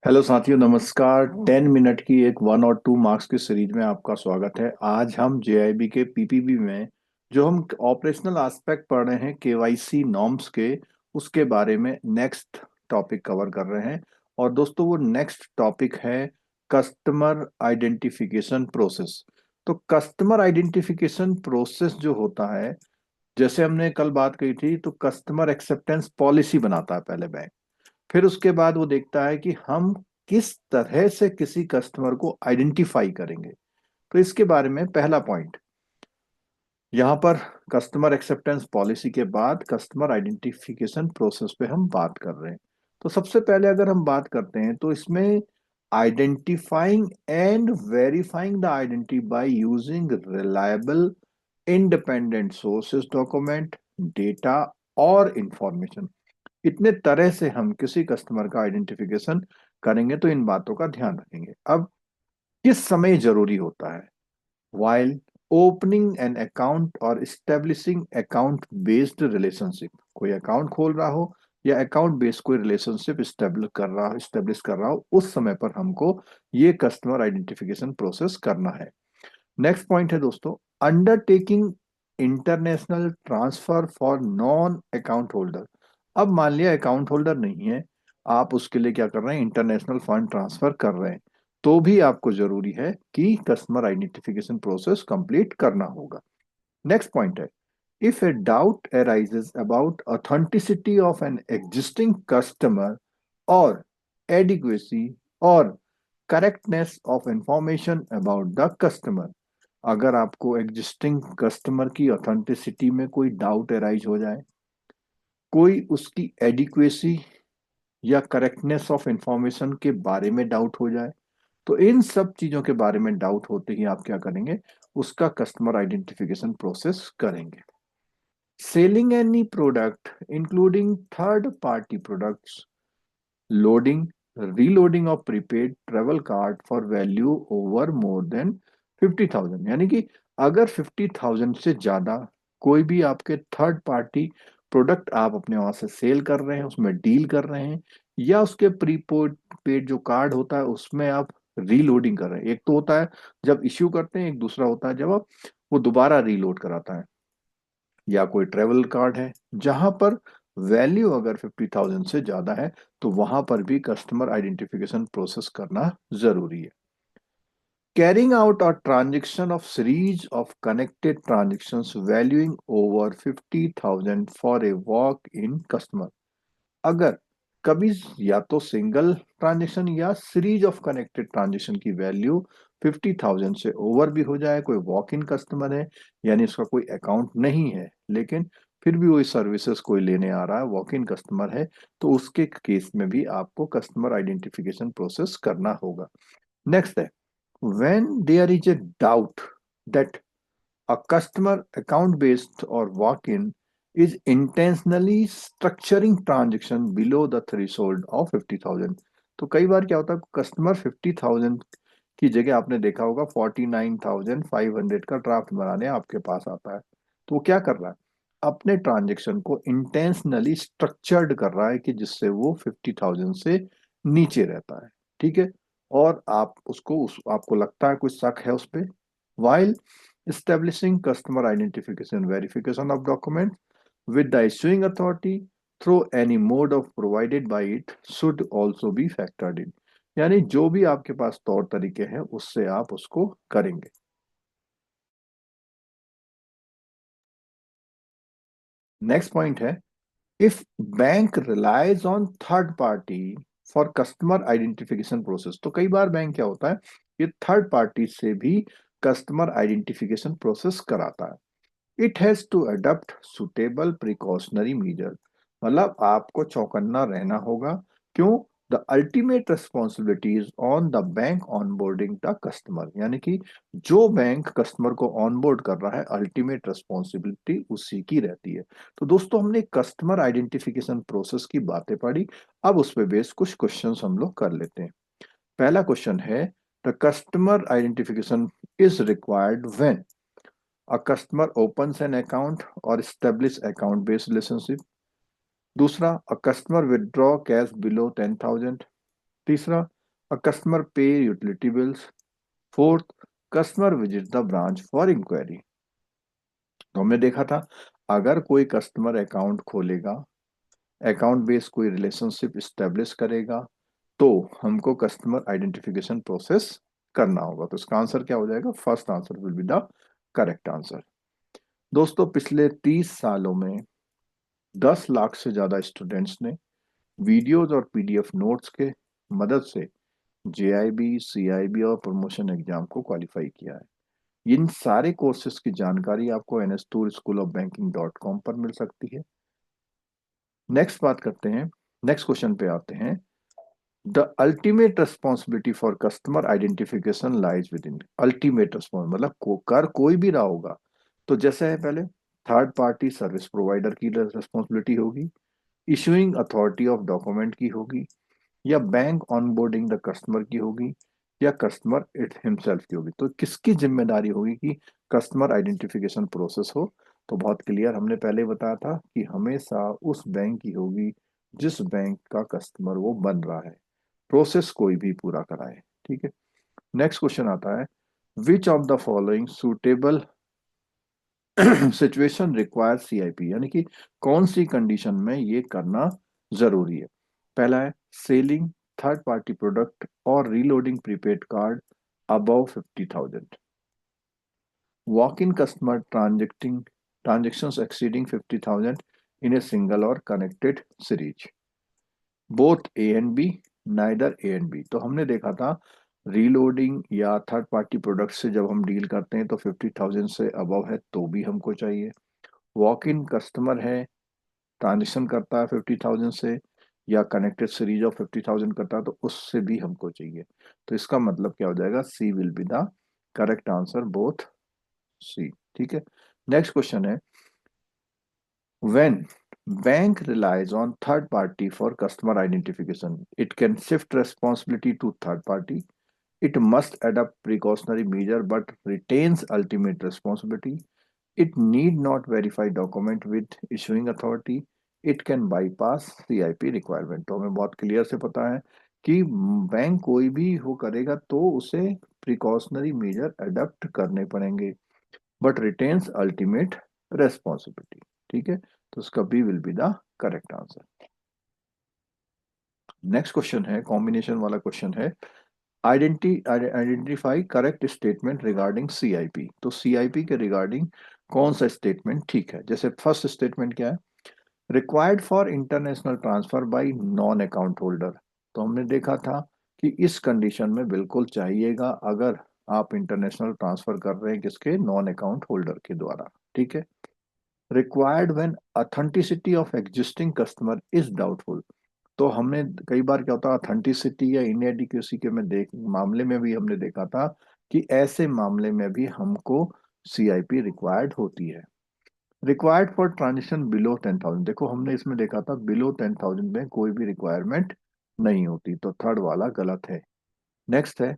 Hello साथियों, नमस्कार। 10 minute की एक 1 और 2 मार्क्स की सीरीज में आपका स्वागत है। आज हम जेआईबी के पीपीबी में जो हम ऑपरेशनल एस्पेक्ट पढ़ रहे हैं केवाईसी नॉर्म्स के, उसके बारे में नेक्स्ट टॉपिक कवर कर रहे हैं। और दोस्तों, वो नेक्स्ट टॉपिक है कस्टमर आइडेंटिफिकेशन प्रोसेस। तो कस्टमर आइडेंटिफिकेशन प्रोसेस जो होता है, जैसे हमने कल बात कही थी, तो कस्टमर एक्सेप्टेंस पॉलिसी बनाता है पहले बैंक। फिर उसके बाद वो देखता है कि हम किस तरह से किसी कस्टमर को आइडेंटिफाई करेंगे। तो इसके बारे में पहला पॉइंट यहाँ पर, कस्टमर एक्सेप्टेंस पॉलिसी के बाद कस्टमर आइडेंटिफिकेशन प्रोसेस पे हम बात कर रहे हैं। तो सबसे पहले अगर हम बात करते हैं तो इसमें identifying and verifying the identity by using reliable independent sources, document, data और इंफॉर्मेशन, इतने तरह से हम किसी कस्टमर का आइडेंटिफिकेशन करेंगे। तो इन बातों का ध्यान रखेंगे। अब किस समय जरूरी होता है? वाइल ओपनिंग एन अकाउंट और स्टेब्लिशिंग अकाउंट बेस्ड रिलेशनशिप, कोई अकाउंट खोल रहा हो या अकाउंट बेस्ड कोई रिलेशनशिप स्टेब्लिश कर रहा हो, उस समय पर हमको ये कस्टमर आइडेंटिफिकेशन प्रोसेस करना है। नेक्स्ट पॉइंट है दोस्तों, undertaking international transfer for non account holder. अब मान लिया अकाउंट होल्डर नहीं है, आप उसके लिए क्या कर रहे हैं, इंटरनेशनल फंड ट्रांसफर कर रहे हैं, तो भी आपको जरूरी है कि कस्टमर आइडेंटिफिकेशन प्रोसेस कंप्लीट करना होगा। नेक्स्ट पॉइंट है, if a doubt arises about authenticity of an existing customer or adequacy or correctness of information about the customer, अगर आपको एग्जिस्टिंग कस्टमर की ऑथेंटिसिटी में कोई डाउट अराइज हो जाए, कोई उसकी एडिक्वेसी या करेक्टनेस ऑफ इंफॉर्मेशन के बारे में डाउट हो जाए, तो इन सब चीजों के बारे में डाउट होते ही आप क्या करेंगे, उसका कस्टमर आइडेंटिफिकेशन प्रोसेस करेंगे। Selling any product including third party products, loading reloading of prepaid travel card for value over more than 50,000, यानी कि अगर 50,000 से ज्यादा कोई भी आपके थर्ड पार्टी प्रोडक्ट आप अपने वहां से सेल कर रहे हैं, उसमें डील कर रहे हैं, या उसके प्रीपोड पेड जो कार्ड होता है उसमें आप रीलोडिंग कर रहे हैं। एक तो होता है जब इश्यू करते हैं, एक दूसरा होता है जब आप वो दोबारा रीलोड कराता है। या कोई ट्रेवल कार्ड है जहां पर वैल्यू अगर 50,000 से ज्यादा है, तो वहां पर भी कस्टमर आइडेंटिफिकेशन प्रोसेस करना जरूरी है। Carrying out a transaction of series of connected transactions valuing over 50,000 for a walk-in customer, अगर कभी या तो सिंगल ट्रांजेक्शन या सीरीज ऑफ कनेक्टेड ट्रांजेक्शन की वैल्यू 50,000 से ओवर भी हो जाए, कोई वॉक इन कस्टमर है, यानी उसका कोई अकाउंट नहीं है लेकिन फिर भी वही सर्विसेज कोई लेने आ रहा है, वॉक इन कस्टमर है, तो उसके केस में भी आपको कस्टमर आइडेंटिफिकेशन प्रोसेस करना होगा। नेक्स्ट है, when there is a doubt that a customer account based or walk in is intentionally structuring transaction below the threshold of 50,000। तो कई बार क्या होता है, कस्टमर 50,000 की जगह आपने देखा होगा 49,500 का ड्राफ्ट बनाने आपके पास आता है। तो वो क्या कर रहा है, अपने ट्रांजेक्शन को इंटेंशनली स्ट्रक्चर्ड कर रहा है कि जिससे वो 50,000 से नीचे रहता है। ठीक है, और आप उसको आपको लगता है कुछ शक है उस पे, while establishing customer identification verification of document with the issuing authority through any mode of provided by it should also be factored in। यानी जो भी आपके पास तौर तरीके हैं उससे आप उसको करेंगे। नेक्स्ट पॉइंट है, if bank relies on third party for customer identification process. तो कई बार बैंक क्या होता है, ये थर्ड पार्टी से भी कस्टमर आइडेंटिफिकेशन प्रोसेस कराता है। It has to adopt suitable precautionary measure, मतलब आपको चौकन्ना रहना होगा। क्यों? The ultimate responsibility is on the bank onboarding the customer, यानी कि जो बैंक कस्टमर को ऑनबोर्ड कर रहा है, अल्टीमेट रिस्पॉन्सिबिलिटी उसी की रहती है। तो दोस्तों, हमने कस्टमर आइडेंटिफिकेशन प्रोसेस की बातें पढ़ी। अब उस पर बेस कुछ क्वेश्चंस हम लोग कर लेते हैं। पहला क्वेश्चन है, the customer identification is required when a customer opens an account or establish account based relationship। दूसरा, a customer withdraw cash below 10,000। तीसरा, A customer pay utility bills. Fourth, customer visit the branch for inquiry. तो हमने देखा था, अगर कोई customer account खोलेगा, account based कोई रिलेशनशिप स्टेब्लिश करेगा, तो हमको कस्टमर आइडेंटिफिकेशन प्रोसेस करना होगा। तो इसका आंसर क्या हो जाएगा? First answer will be the correct answer. दोस्तों, पिछले 30 सालों में 10 लाख से ज्यादा स्टूडेंट्स ने वीडियोज और पीडीएफ नोट्स के मदद से जेआईबी, सीआईबी और प्रमोशन एग्जाम को क्वालिफाई किया है। इन सारे कोर्सेज की जानकारी आपको nstool.schoolofbanking.com पर मिल सकती है। नेक्स्ट बात करते हैं, नेक्स्ट क्वेश्चन पे आते हैं। The ultimate responsibility for customer identification lies with in. Ultimate response मतलब कर कोई भी रहा होगा, तो जैसे है पहले, थर्ड पार्टी सर्विस प्रोवाइडर की रेस्पॉन्सिबिलिटी होगी, इशूइंग अथॉरिटी ऑफ डॉक्यूमेंट की होगी, या बैंक ऑनबोर्डिंग द कस्टमर की होगी, या कस्टमर इट हिमसेल्फ की होगी। तो किसकी जिम्मेदारी होगी कि कस्टमर आइडेंटिफिकेशन प्रोसेस हो? तो बहुत क्लियर, हमने पहले बताया था कि हमेशा उस बैंक की होगी जिस बैंक का कस्टमर वो बन रहा है, प्रोसेस कोई भी पूरा कराए। ठीक है। नेक्स्ट क्वेश्चन आता है, which of the following suitable situation require CIP, यानी कि कौन सी कंडीशन में ये करना जरूरी है? पहला है सेलिंग थर्ड पार्टी प्रोडक्ट और reloading prepaid card above 50,000, walk in customer transacting transactions exceeding 50,000 in a single or connected series, both A and B, neither A and B. तो हमने देखा था, रीलोडिंग या थर्ड पार्टी प्रोडक्ट से जब हम deal करते हैं तो 50,000 से अबव है तो भी हमको चाहिए। वॉक इन कस्टमर है, ट्रांजेक्शन करता है 50,000 से, या कनेक्टेड सीरीज ऑफ 50,000 करता है, तो उससे भी हमको चाहिए। तो इसका मतलब क्या हो जाएगा? C will be the correct answer, both C. ठीक है। नेक्स्ट क्वेश्चन है, when bank relies on third party for customer identification, it can shift responsibility to third party. It must adopt precautionary measure but retains ultimate responsibility. It need not verify document with issuing authority. It can bypass CIP requirement। तो हमें बहुत clear से पता है कि bank कोई भी हो करेगा तो उसे प्रिकॉशनरी मेजर अडॉप्ट करने पड़ेंगे, बट रिटेन्स अल्टीमेट रेस्पॉन्सिबिलिटी। ठीक है। तो उसका B will be the correct answer. Next question है, कॉम्बिनेशन वाला क्वेश्चन है, identify correct statement regarding CIP. तो सीआईपी के रिगार्डिंग कौन सा स्टेटमेंट ठीक है? जैसे फर्स्ट स्टेटमेंट क्या है? Required for international transfer by non account holder. तो हमने देखा था कि इस कंडीशन में बिल्कुल चाहिएगा अगर आप इंटरनेशनल ट्रांसफर कर रहे हैं किसके? नॉन अकाउंट होल्डर के द्वारा। ठीक है। Required when authenticity of existing customer is doubtful. तो हमने कई बार क्या होता है, ऑथेंटिसिटी या इनएडिक्वेसी के में देख मामले में भी हमने देखा था कि ऐसे मामले में भी हमको सीआईपी रिक्वायर्ड होती है। रिक्वायर्ड फॉर ट्रांजेक्शन बिलो 10,000, देखो हमने इसमें देखा था बिलो 10,000 में कोई भी रिक्वायरमेंट नहीं होती, तो थर्ड वाला गलत है। नेक्स्ट है,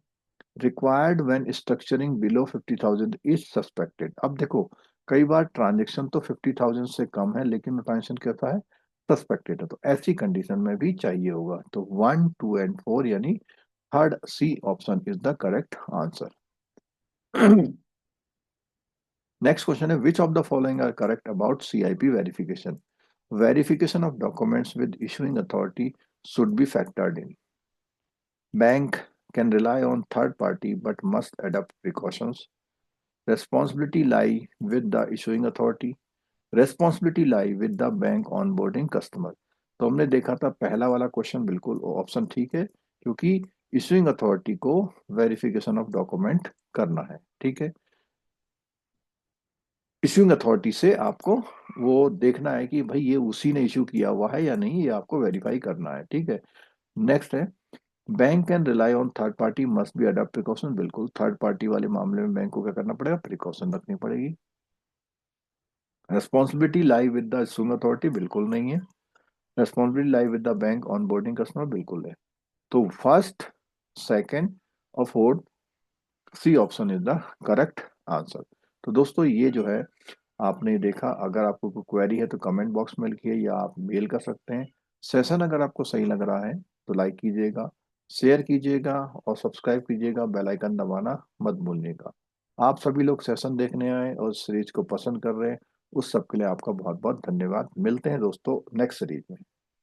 required when structuring below 50,000 is suspected. अब देखो, कई बार ट्रांजेक्शन तो 50,000 से कम है लेकिन ट्रांजेक्शन कैसा है? सस्पेक्टेड है, तो ऐसी कंडीशन में भी चाहिए होगा। तो 1, 2 एंड 4 यानी third C option is the correct answer. Next question है, which of the following are correct about CIP verification? Verification of documents with issuing authority should be factored in. Bank can rely on third party but must adopt precautions. Responsibility lie with the issuing authority. Responsibility lie with the bank onboarding customer। तो हमने देखा था पहला वाला question बिल्कुल option ठीक है, क्योंकि इशूइंग अथॉरिटी को वेरिफिकेशन ऑफ डॉक्यूमेंट करना है। ठीक है। इशूइंग अथॉरिटी से आपको वो देखना है कि भाई ये उसी ने इशू किया हुआ है या नहीं, ये आपको वेरीफाई करना है। ठीक है। नेक्स्ट है, bank can rely on third party must be adopt precaution. बिल्कुल, थर्ड पार्टी वाले मामले में बैंक को क्या करना पड़ेगा? प्रिकॉशन रखनी पड़ेगी। Responsibility lie with the issuing authority, बिल्कुल नहीं है। Responsibility lie with the bank onboarding customer, बिल्कुल है। तो फर्स्ट, सेकंड और fourth, C option is the correct answer. तो दोस्तों, ये जो है आपने देखा, अगर आपको कोई क्वेरी है तो कमेंट बॉक्स में लिखिए या आप मेल कर सकते हैं। सेशन अगर आपको सही लग रहा है तो लाइक कीजिएगा, शेयर कीजिएगा और सब्सक्राइब कीजिएगा, बेल आइकन दबाना मत भूलिएगा। आप सभी लोग सेशन देखने आए और सीरीज को पसंद कर रहे हैं, उस सब के लिए आपका बहुत बहुत धन्यवाद। मिलते हैं दोस्तों नेक्स्ट सीरीज में।